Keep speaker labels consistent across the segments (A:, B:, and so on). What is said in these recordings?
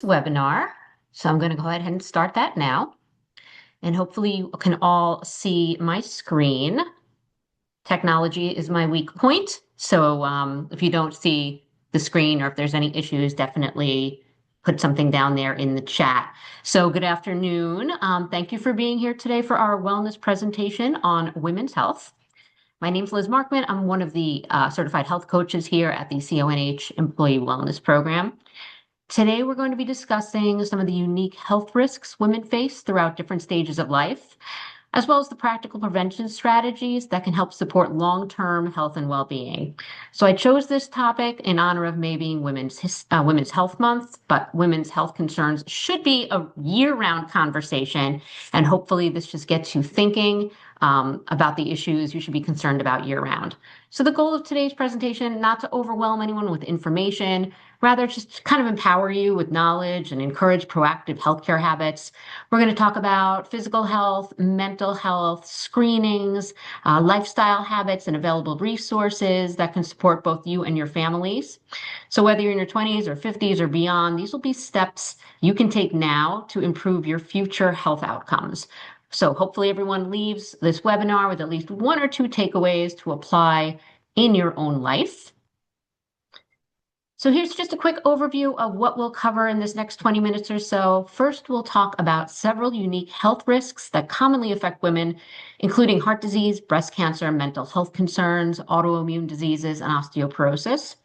A: webinar. So I'm going to go ahead and start that now. And hopefully you can all see my screen. Technology is my weak point. So if you don't see the screen or if there's any issues, definitely put something down there in the chat. So good afternoon. Thank you for being here today for our wellness presentation on women's health. My name is Liz Markman. I'm one of the certified health coaches here at the CONH Employee Wellness Program. Today, we're going to be discussing some of the unique health risks women face throughout different stages of life, as well as the practical prevention strategies that can help support long-term health and well-being. So I chose this topic in honor of May being Women's Health Month, but women's health concerns should be a year-round conversation, and hopefully this just gets you thinking about the issues you should be concerned about year-round. So the goal of today's presentation, not to overwhelm anyone with information, rather just kind of empower you with knowledge and encourage proactive healthcare habits. We're going to talk about physical health, mental health, screenings, lifestyle habits, and available resources that can support both you and your families. So whether you're in your 20s or 50s or beyond, these will be steps you can take now to improve your future health outcomes. So hopefully everyone leaves this webinar with at least one or two takeaways to apply in your own life. So here's just a quick overview of what we'll cover in this next 20 minutes or so. First, we'll talk about several unique health risks that commonly affect women, including heart disease, breast cancer, mental health concerns, autoimmune diseases, and osteoporosis.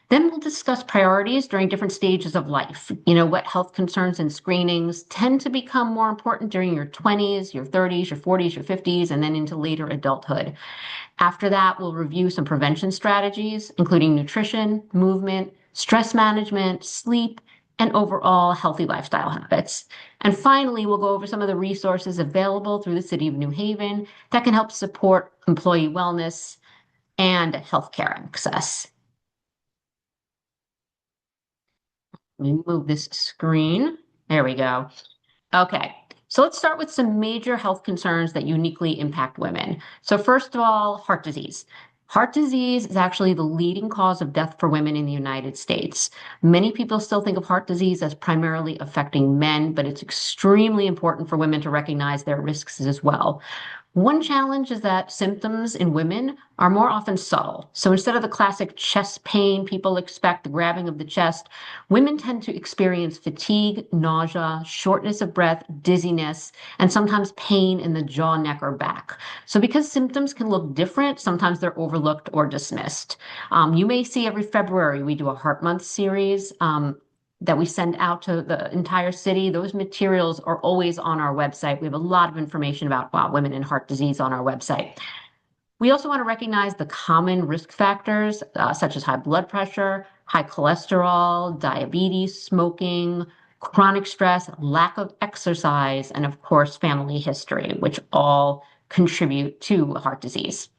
A: Then we'll discuss priorities during different stages of life. What health concerns and screenings tend to become more important during your 20s, your 30s, your 40s, your 50s, and then into later adulthood. After that, we'll review some prevention strategies, including nutrition, movement, stress management, sleep, and overall healthy lifestyle habits. And finally, we'll go over some of the resources available through the City of New Haven that can help support employee wellness and healthcare access. Let me move this screen. There we go. Okay. So let's start with some major health concerns that uniquely impact women. So first of all, heart disease. Heart disease is actually the leading cause of death for women in the United States. Many people still think of heart disease as primarily affecting men, but it's extremely important for women to recognize their risks as well. One challenge is that symptoms in women are more often subtle. So instead of the classic chest pain people expect, the grabbing of the chest, women tend to experience fatigue, nausea, shortness of breath, dizziness, and sometimes pain in the jaw, neck, or back. So because symptoms can look different, sometimes they're overlooked or dismissed. You may see every February we do a Heart Month series. That we send out to the entire city. Those materials are always on our website. We have a lot of information about women and heart disease on our website. We also want to recognize the common risk factors, such as high blood pressure, high cholesterol, diabetes, smoking, chronic stress, lack of exercise, and of course, family history, which all contribute to heart disease.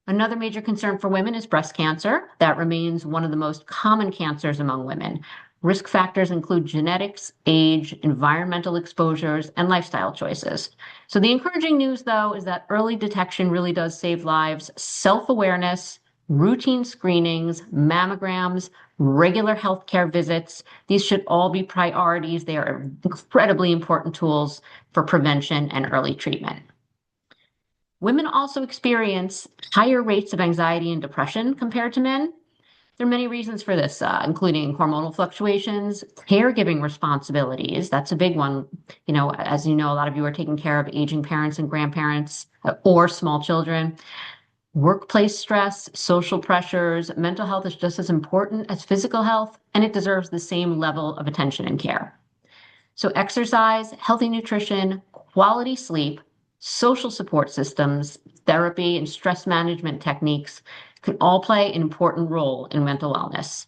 A: Another major concern for women is breast cancer. That remains one of the most common cancers among women. Risk factors include genetics, age, environmental exposures, and lifestyle choices. So the encouraging news, though, is that early detection really does save lives. Self-awareness, routine screenings, mammograms, regular healthcare visits, these should all be priorities. They are incredibly important tools for prevention and early treatment. Women also experience higher rates of anxiety and depression compared to men. There are many reasons for this, including hormonal fluctuations, caregiving responsibilities. That's a big one. As you know, a lot of you are taking care of aging parents and grandparents or small children. Workplace stress, social pressures, mental health is just as important as physical health, and it deserves the same level of attention and care. So exercise, healthy nutrition, quality sleep, social support systems, therapy, and stress management techniques can all play an important role in mental wellness.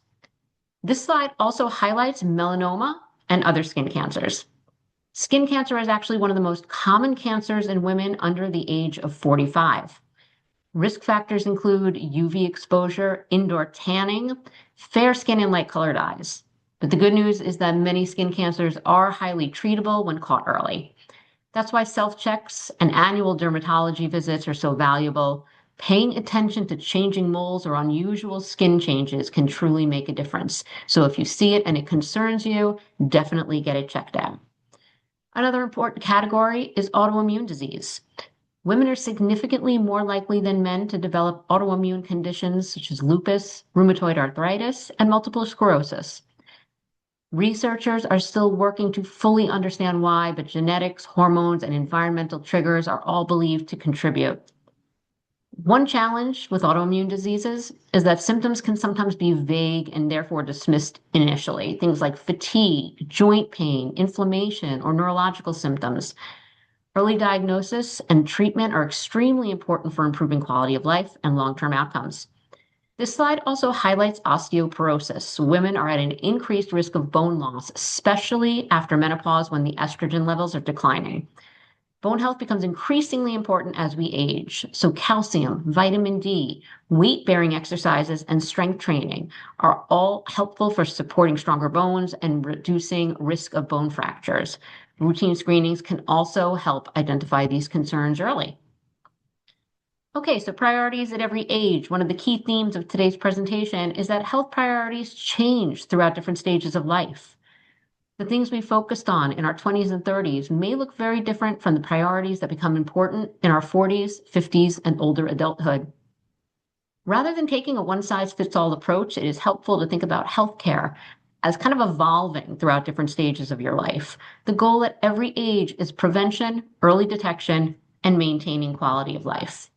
A: This slide also highlights melanoma and other skin cancers. Skin cancer is actually one of the most common cancers in women under the age of 45. Risk factors include UV exposure, indoor tanning, fair skin, and light-colored eyes. But the good news is that many skin cancers are highly treatable when caught early. That's why self-checks and annual dermatology visits are so valuable. Paying attention to changing moles or unusual skin changes can truly make a difference. So if you see it and it concerns you, definitely get it checked out. Another important category is autoimmune disease. Women are significantly more likely than men to develop autoimmune conditions such as lupus, rheumatoid arthritis, and multiple sclerosis. Researchers are still working to fully understand why, but genetics, hormones, and environmental triggers are all believed to contribute. One challenge with autoimmune diseases is that symptoms can sometimes be vague and therefore dismissed initially. Things like fatigue, joint pain, inflammation, or neurological symptoms. Early diagnosis and treatment are extremely important for improving quality of life and long-term outcomes. This slide also highlights osteoporosis. Women are at an increased risk of bone loss, especially after menopause when the estrogen levels are declining. Bone health becomes increasingly important as we age. So calcium, vitamin D, weight-bearing exercises, and strength training are all helpful for supporting stronger bones and reducing risk of bone fractures. Routine screenings can also help identify these concerns early. Okay, so priorities at every age. One of the key themes of today's presentation is that health priorities change throughout different stages of life. The things we focused on in our 20s and 30s may look very different from the priorities that become important in our 40s, 50s, and older adulthood. Rather than taking a one-size-fits-all approach, it is helpful to think about healthcare as kind of evolving throughout different stages of your life. The goal at every age is prevention, early detection, and maintaining quality of life.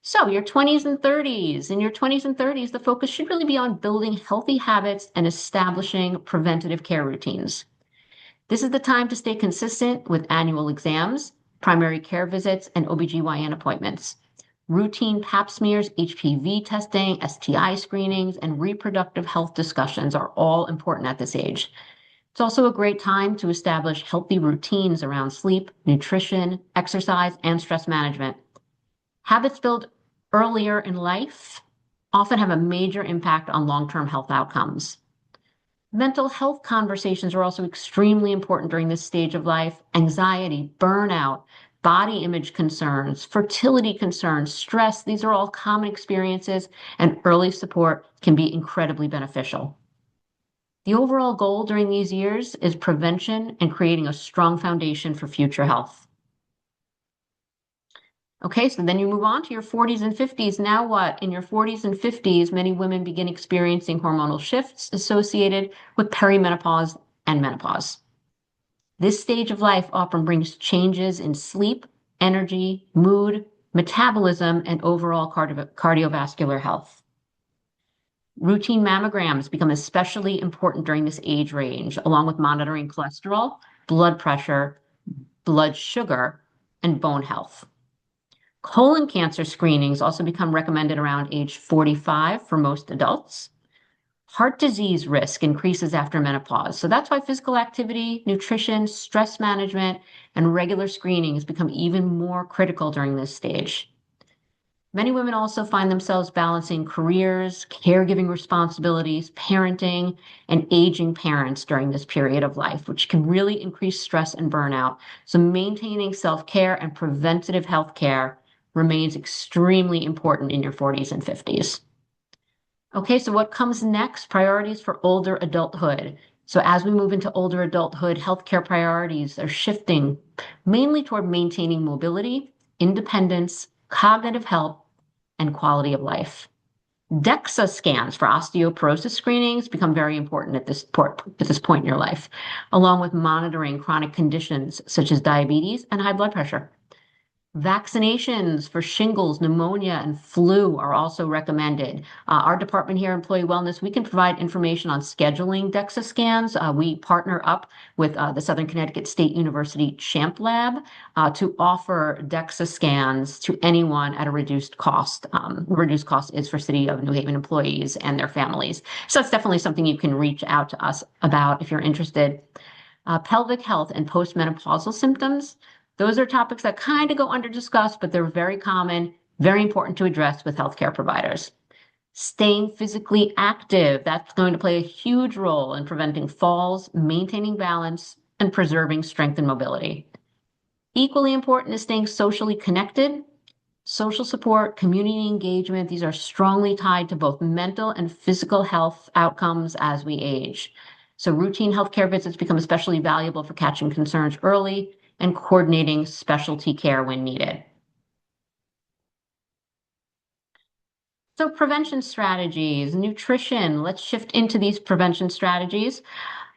A: So your 20s and 30s. In your 20s and 30s, the focus should really be on building healthy habits and establishing preventative care routines. This is the time to stay consistent with annual exams, primary care visits, and OBGYN appointments. Routine pap smears, HPV testing, STI screenings, and reproductive health discussions are all important at this age. It's also a great time to establish healthy routines around sleep, nutrition, exercise, and stress management. Habits built earlier in life often have a major impact on long-term health outcomes. Mental health conversations are also extremely important during this stage of life. Anxiety, burnout, body image concerns, fertility concerns, stress, these are all common experiences, and early support can be incredibly beneficial. The overall goal during these years is prevention and creating a strong foundation for future health. Okay, so then you move on to your 40s and 50s. Now what? In your 40s and 50s, many women begin experiencing hormonal shifts associated with perimenopause and menopause. This stage of life often brings changes in sleep, energy, mood, metabolism, and overall cardiovascular health. Routine mammograms become especially important during this age range, along with monitoring cholesterol, blood pressure, blood sugar, and bone health. Colon cancer screenings also become recommended around age 45 for most adults. Heart disease risk increases after menopause. So that's why physical activity, nutrition, stress management, and regular screenings become even more critical during this stage. Many women also find themselves balancing careers, caregiving responsibilities, parenting, and aging parents during this period of life, which can really increase stress and burnout. So maintaining self-care and preventative health care remains extremely important in your 40s and 50s. Okay, so what comes next? Priorities for older adulthood. So as we move into older adulthood, healthcare priorities are shifting mainly toward maintaining mobility, independence, cognitive health, and quality of life. DEXA scans for osteoporosis screenings become very important at this point in your life, along with monitoring chronic conditions such as diabetes and high blood pressure. Vaccinations for shingles, pneumonia, and flu are also recommended. Our department here, Employee Wellness, we can provide information on scheduling DEXA scans. We partner up with the Southern Connecticut State University CHAMP Lab to offer DEXA scans to anyone at a reduced cost. Reduced cost is for City of New Haven employees and their families. So it's definitely something you can reach out to us about if you're interested. Pelvic health and postmenopausal symptoms. Those are topics that kind of go under discussed, but they're very common, very important to address with healthcare providers. Staying physically active, that's going to play a huge role in preventing falls, maintaining balance, and preserving strength and mobility. Equally important is staying socially connected. Social support, community engagement, these are strongly tied to both mental and physical health outcomes as we age. So routine healthcare visits become especially valuable for catching concerns early and coordinating specialty care when needed. So prevention strategies, nutrition, let's shift into these prevention strategies.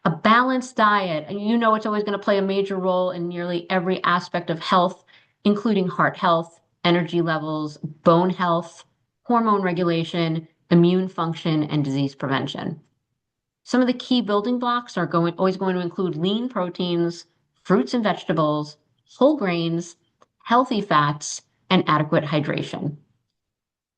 A: A balanced diet, and you know it's always going to play a major role in nearly every aspect of health, including heart health, energy levels, bone health, hormone regulation, immune function, and disease prevention. Some of the key building blocks are always going to include lean proteins, fruits and vegetables, whole grains, healthy fats, and adequate hydration.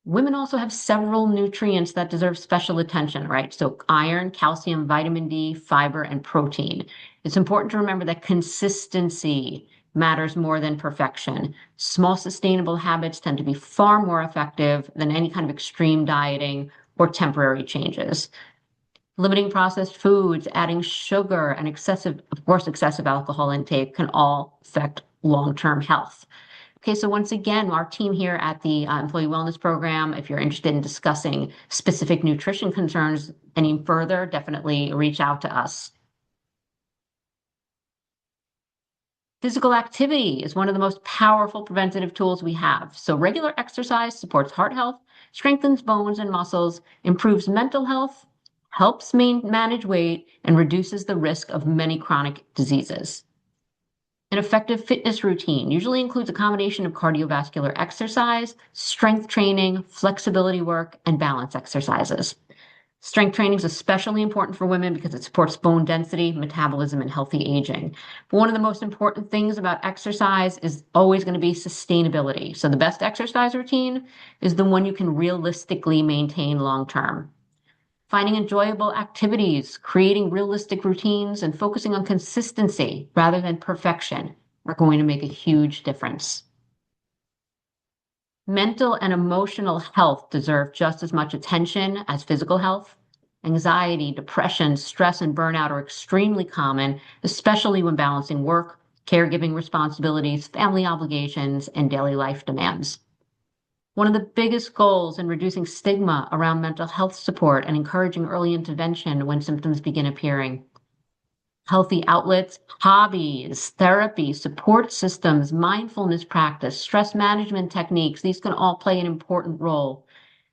A: Women also have several nutrients that deserve special attention, right? So iron, calcium, vitamin D, fiber, and protein. It's important to remember that consistency matters more than perfection. Small, sustainable habits tend to be far more effective than any kind of extreme dieting or temporary changes. Limiting processed foods, adding sugar, and excessive alcohol intake can all affect long-term health. Okay, so once again, our team here at the Employee Wellness Program, if you're interested in discussing specific nutrition concerns any further, definitely reach out to us. Physical activity is one of the most powerful preventative tools we have. So regular exercise supports heart health, strengthens bones and muscles, improves mental health, helps manage weight, and reduces the risk of many chronic diseases. An effective fitness routine usually includes a combination of cardiovascular exercise, strength training, flexibility work, and balance exercises. Strength training is especially important for women because it supports bone density, metabolism, and healthy aging. But one of the most important things about exercise is always going to be sustainability. So the best exercise routine is the one you can realistically maintain long term. Finding enjoyable activities, creating realistic routines, and focusing on consistency rather than perfection are going to make a huge difference. Mental and emotional health deserve just as much attention as physical health. Anxiety, depression, stress, and burnout are extremely common, especially when balancing work, caregiving responsibilities, family obligations, and daily life demands. One of the biggest goals in reducing stigma around mental health support and encouraging early intervention when symptoms begin appearing. Healthy outlets, hobbies, therapy, support systems, mindfulness practice, stress management techniques, these can all play an important role.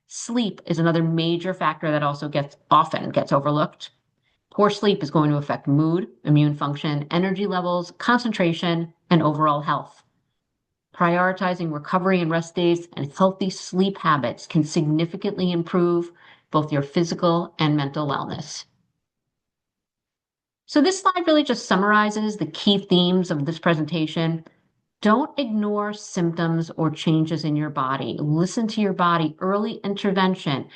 A: Sleep is another major factor that also often gets overlooked. Poor sleep is going to affect mood, immune function, energy levels, concentration, and overall health. Prioritizing recovery and rest days and healthy sleep habits can significantly improve both your physical and mental wellness. So this slide really just summarizes the key themes of this presentation. Don't ignore symptoms or changes in your body. Listen to your body. Early intervention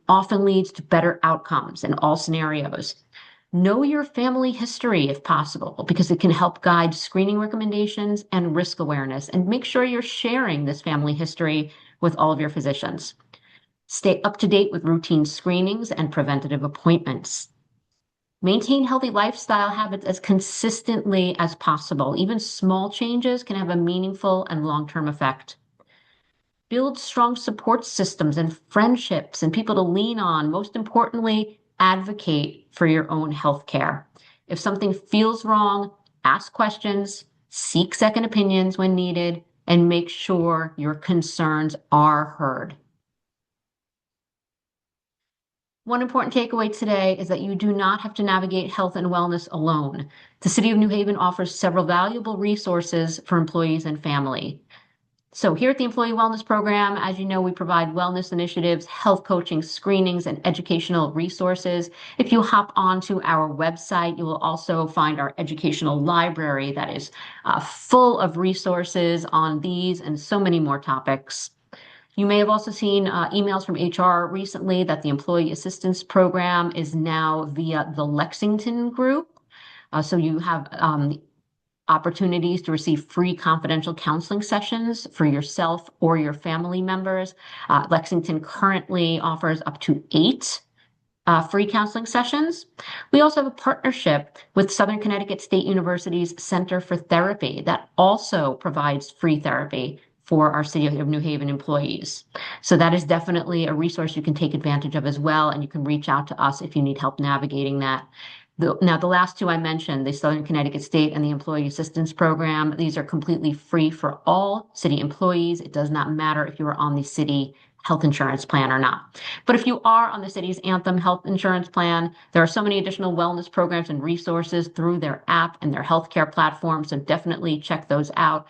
A: often leads to better outcomes in all scenarios. Know your family history if possible, because it can help guide screening recommendations and risk awareness. And make sure you're sharing this family history with all of your physicians. Stay up to date with routine screenings and preventative appointments. Maintain healthy lifestyle habits as consistently as possible. Even small changes can have a meaningful and long-term effect. Build strong support systems and friendships and people to lean on. Most importantly, advocate for your own health care. If something feels wrong, ask questions, seek second opinions when needed, and make sure your concerns are heard. One important takeaway today is that you do not have to navigate health and wellness alone. The City of New Haven offers several valuable resources for employees and family. So here at the Employee Wellness Program, as you know, we provide wellness initiatives, health coaching, screenings, and educational resources. If you hop onto our website, you will also find our educational library that is full of resources on these and so many more topics. You may have also seen emails from HR recently that the Employee Assistance Program is now via the Lexington Group. So you have opportunities to receive free confidential counseling sessions for yourself or your family members. Lexington currently offers up to 8 free counseling sessions. We also have a partnership with Southern Connecticut State University's Center for Therapy that also provides free therapy for our City of New Haven employees. So that is definitely a resource you can take advantage of as well, and you can reach out to us if you need help navigating that. Now, the last two I mentioned, the Southern Connecticut State and the Employee Assistance Program, these are completely free for all city employees. It does not matter if you are on the city health insurance plan or not. But if you are on the city's Anthem health insurance plan, there are so many additional wellness programs and resources through their app and their healthcare platform. So definitely check those out.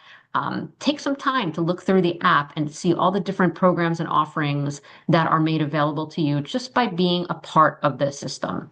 A: Take some time to look through the app and see all the different programs and offerings that are made available to you just by being a part of the system.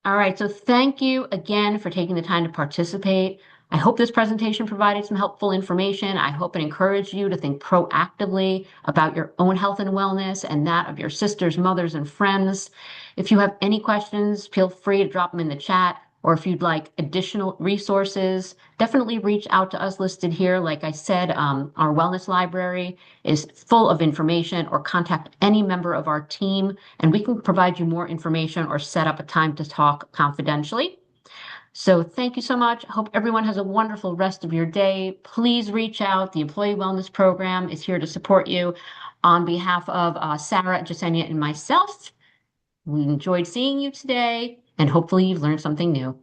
A: All right, so thank you again for taking the time to participate. I hope this presentation provided some helpful information. I hope it encouraged you to think proactively about your own health and wellness and that of your sisters, mothers, and friends. If you have any questions, feel free to drop them in the chat, or if you'd like additional resources, definitely reach out to us listed here. Like I said, our wellness library is full of information, or contact any member of our team and we can provide you more information or set up a time to talk confidentially. So thank you so much. I hope everyone has a wonderful rest of your day. Please reach out. The Employee Wellness Program is here to support you. On behalf of Sarah, Jasenia, and myself, we enjoyed seeing you today, and hopefully you've learned something new.